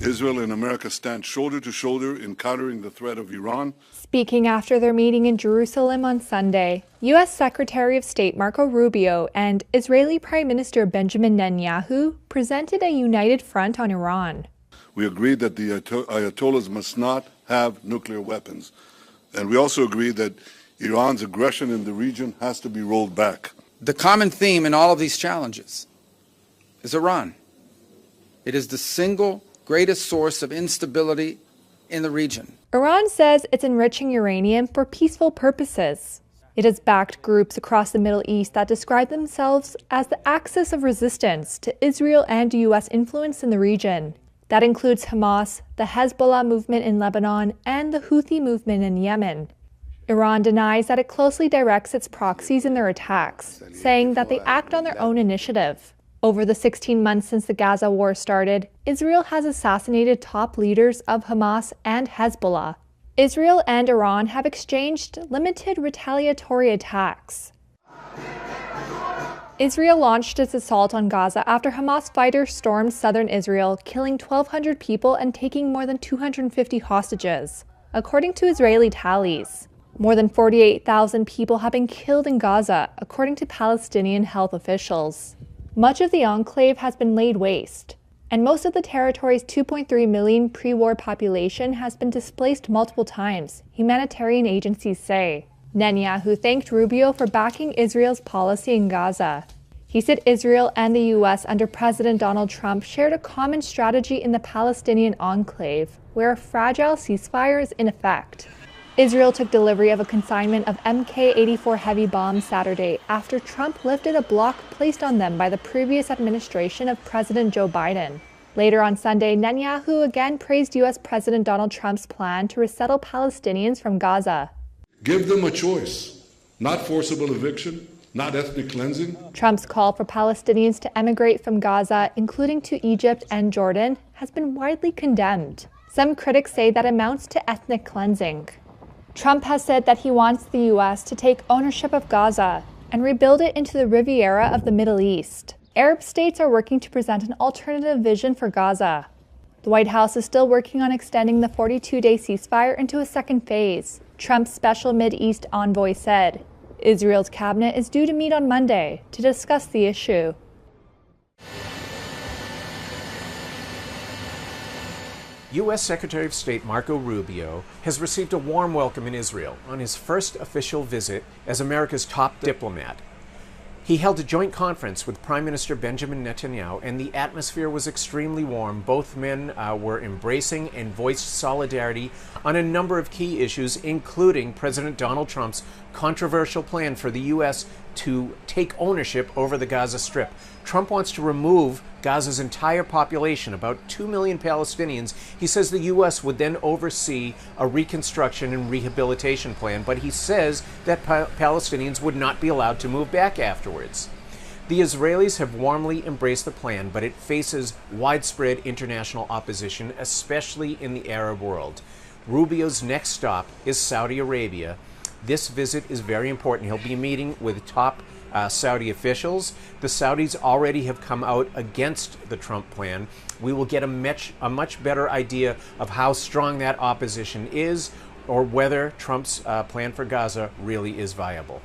Israel and America stand shoulder to shoulder in countering the threat of Iran. Speaking after their meeting in Jerusalem on Sunday, U.S. Secretary of State Marco Rubio and Israeli Prime Minister Benjamin Netanyahu presented a united front on Iran. We agreed that the Ayatollahs must not have nuclear weapons. And we also agreed that Iran's aggression in the region has to be rolled back. The common theme in all of these challenges is Iran. It is the single greatest source of instability in the region. Iran says it's enriching uranium for peaceful purposes. It has backed groups across the Middle East that describe themselves as the axis of resistance to Israel and U.S. influence in the region. That includes Hamas, the Hezbollah movement in Lebanon, and the Houthi movement in Yemen. Iran denies that it closely directs its proxies in their attacks, saying that they act on their own initiative. Over the 16 months since the Gaza war started, Israel has assassinated top leaders of Hamas and Hezbollah. Israel and Iran have exchanged limited retaliatory attacks. Israel launched its assault on Gaza after Hamas fighters stormed southern Israel, killing 1,200 people and taking more than 250 hostages. According to Israeli tallies, more than 48,000 people have been killed in Gaza, according to Palestinian health officials. Much of the enclave has been laid waste, and most of the territory's 2.3 million pre-war population has been displaced multiple times, humanitarian agencies say. Netanyahu thanked Rubio for backing Israel's policy in Gaza. He said Israel and the U.S. under President Donald Trump shared a common strategy in the Palestinian enclave, where a fragile ceasefire is in effect. Israel took delivery of a consignment of Mk-84 heavy bombs Saturday after Trump lifted a block placed on them by the previous administration of President Joe Biden. Later on Sunday, Netanyahu again praised U.S. President Donald Trump's plan to resettle Palestinians from Gaza. Give them a choice, not forcible eviction, not ethnic cleansing. Trump's call for Palestinians to emigrate from Gaza, including to Egypt and Jordan, has been widely condemned. Some critics say that amounts to ethnic cleansing. Trump has said that he wants the U.S. to take ownership of Gaza and rebuild it into the Riviera of the Middle East. Arab states are working to present an alternative vision for Gaza. The White House is still working on extending the 42-day ceasefire into a second phase. Trump's special Mideast envoy said Israel's cabinet is due to meet on Monday to discuss the issue. U.S. Secretary of State Marco Rubio has received a warm welcome in Israel on his first official visit as America's top diplomat. He held a joint conference with Prime Minister Benjamin Netanyahu, and the atmosphere was extremely warm. Both men were embracing and voiced solidarity on a number of key issues, including President Donald Trump's controversial plan for the U.S. to take ownership over the Gaza Strip. Trump wants to remove Gaza's entire population, about 2 million Palestinians. He says the U.S. would then oversee a reconstruction and rehabilitation plan, but he says that Palestinians would not be allowed to move back afterwards. The Israelis have warmly embraced the plan, but it faces widespread international opposition, especially in the Arab world. Rubio's next stop is Saudi Arabia. This visit is very important. He'll be meeting with top Saudi officials. The Saudis already have come out against the Trump plan. We will get a much better idea of how strong that opposition is, or whether Trump's plan for Gaza really is viable.